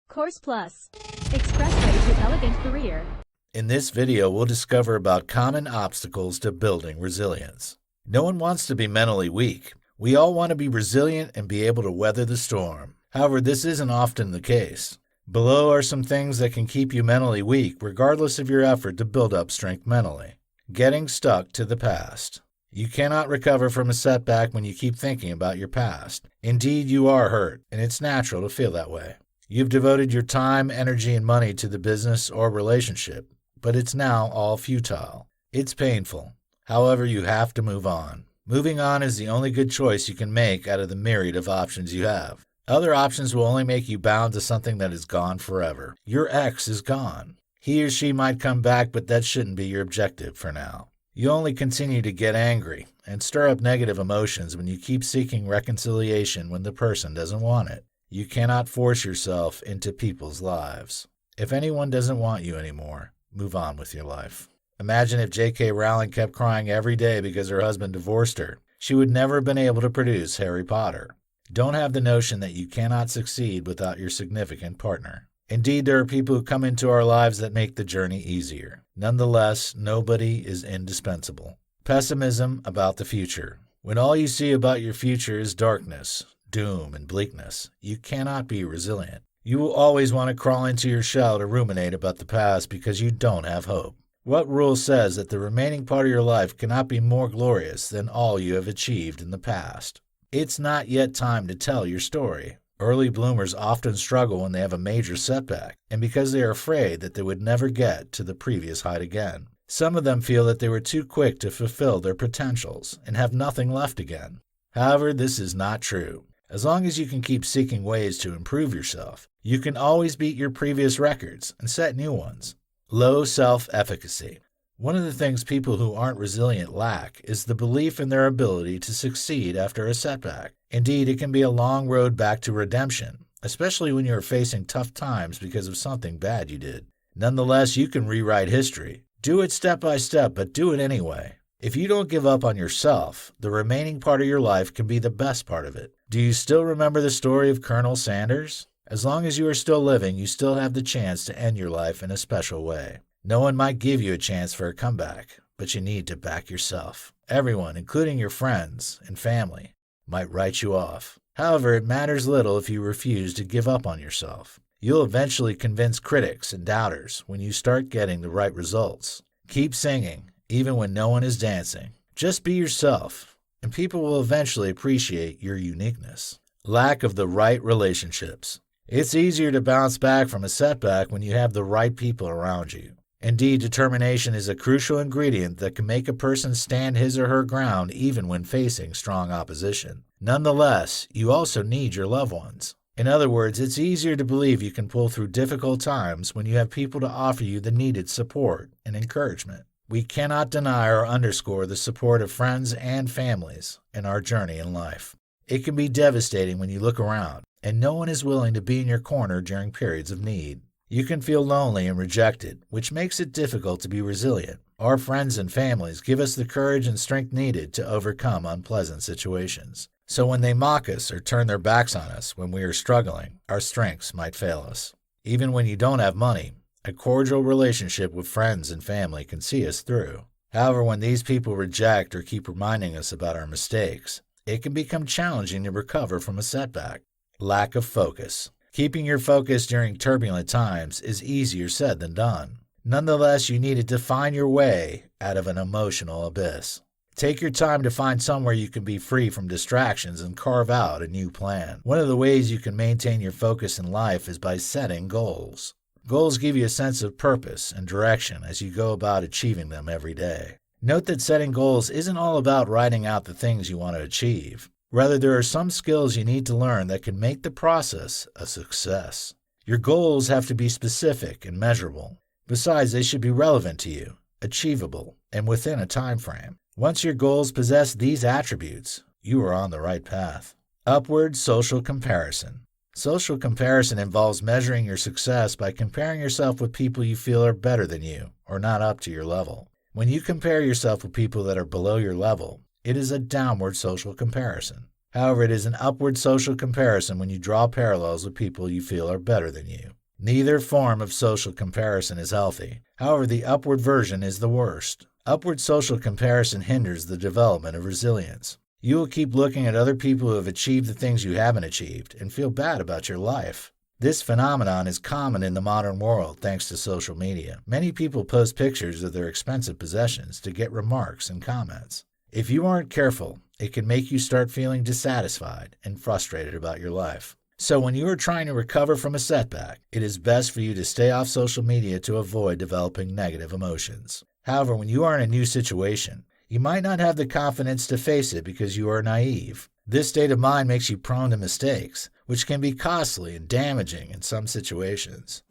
Course Plus. Expressway to elegant career. In this video, we'll discover about common obstacles to building resilience. No one wants to be mentally weak. We all want to be resilient and be able to weather the storm. However, this isn't often the case. Below are some things that can keep you mentally weak regardless of your effort to build up strength mentally. Getting stuck to the past. You cannot recover from a setback when you keep thinking about your past. Indeed, you are hurt, and it's natural to feel that way. You've devoted your time, energy, and money to the business or relationship, but it's now all futile. It's painful. However, you have to move on. Moving on is the only good choice you can make out of the myriad of options you have. Other options will only make you bound to something that is gone forever. Your ex is gone. He or she might come back, but that shouldn't be your objective for now. You only continue to get angry and stir up negative emotions when you keep seeking reconciliation when the person doesn't want it. You cannot force yourself into people's lives. If anyone doesn't want you anymore, move on with your life. Imagine if J.K. Rowling kept crying every day because her husband divorced her. She would never have been able to produce Harry Potter. Don't have the notion that you cannot succeed without your significant partner. Indeed, there are people who come into our lives that make the journey easier. Nonetheless, nobody is indispensable. Pessimism about the future. When all you see about your future is darkness, doom, and bleakness, you cannot be resilient. You will always want to crawl into your shell to ruminate about the past because you don't have hope. What rule says that the remaining part of your life cannot be more glorious than all you have achieved in the past? It's not yet time to tell your story. Early bloomers often struggle when they have a major setback, and because they are afraid that they would never get to the previous height again. Some of them feel that they were too quick to fulfill their potentials and have nothing left again. However, this is not true. As long as you can keep seeking ways to improve yourself, you can always beat your previous records and set new ones. Low self-efficacy. One of the things people who aren't resilient lack is the belief in their ability to succeed after a setback. Indeed, it can be a long road back to redemption, especially when you are facing tough times because of something bad you did. Nonetheless, you can rewrite history. Do it step by step, but do it anyway. If you don't give up on yourself, the remaining part of your life can be the best part of it. Do you still remember the story of Colonel Sanders? As long as you are still living, you still have the chance to end your life in a special way. No one might give you a chance for a comeback, but you need to back yourself. Everyone, including your friends and family, might write you off. However, it matters little if you refuse to give up on yourself. You'll eventually convince critics and doubters when you start getting the right results. Keep singing, even when no one is dancing. Just be yourself, and people will eventually appreciate your uniqueness. Lack of the right relationships. It's easier to bounce back from a setback when you have the right people around you. Indeed, determination is a crucial ingredient that can make a person stand his or her ground even when facing strong opposition. Nonetheless, you also need your loved ones. In other words, it's easier to believe you can pull through difficult times when you have people to offer you the needed support and encouragement. We cannot deny or underscore the support of friends and families in our journey in life. It can be devastating when you look around, and no one is willing to be in your corner during periods of need. You can feel lonely and rejected, which makes it difficult to be resilient. Our friends and families give us the courage and strength needed to overcome unpleasant situations. So when they mock us or turn their backs on us when we are struggling, our strengths might fail us. Even when you don't have money, a cordial relationship with friends and family can see us through. However, when these people reject or keep reminding us about our mistakes, it can become challenging to recover from a setback. Lack of focus. Keeping your focus during turbulent times is easier said than done. Nonetheless, you need to define your way out of an emotional abyss. Take your time to find somewhere you can be free from distractions and carve out a new plan. One of the ways you can maintain your focus in life is by setting goals. Goals give you a sense of purpose and direction as you go about achieving them every day. Note that setting goals isn't all about writing out the things you want to achieve. Rather, there are some skills you need to learn that can make the process a success. Your goals have to be specific and measurable. Besides, they should be relevant to you, achievable, and within a time frame. Once your goals possess these attributes, you are on the right path. Upward social comparison. Social comparison involves measuring your success by comparing yourself with people you feel are better than you or not up to your level. When you compare yourself with people that are below your level, it is a downward social comparison. However, it is an upward social comparison when you draw parallels with people you feel are better than you. Neither form of social comparison is healthy. However, the upward version is the worst. Upward social comparison hinders the development of resilience. You will keep looking at other people who have achieved the things you haven't achieved and feel bad about your life. This phenomenon is common in the modern world thanks to social media. Many people post pictures of their expensive possessions to get remarks and comments. If you aren't careful, it can make you start feeling dissatisfied and frustrated about your life. So when you are trying to recover from a setback, it is best for you to stay off social media to avoid developing negative emotions. However, when you are in a new situation, you might not have the confidence to face it because you are naive. This state of mind makes you prone to mistakes, which can be costly and damaging in some situations.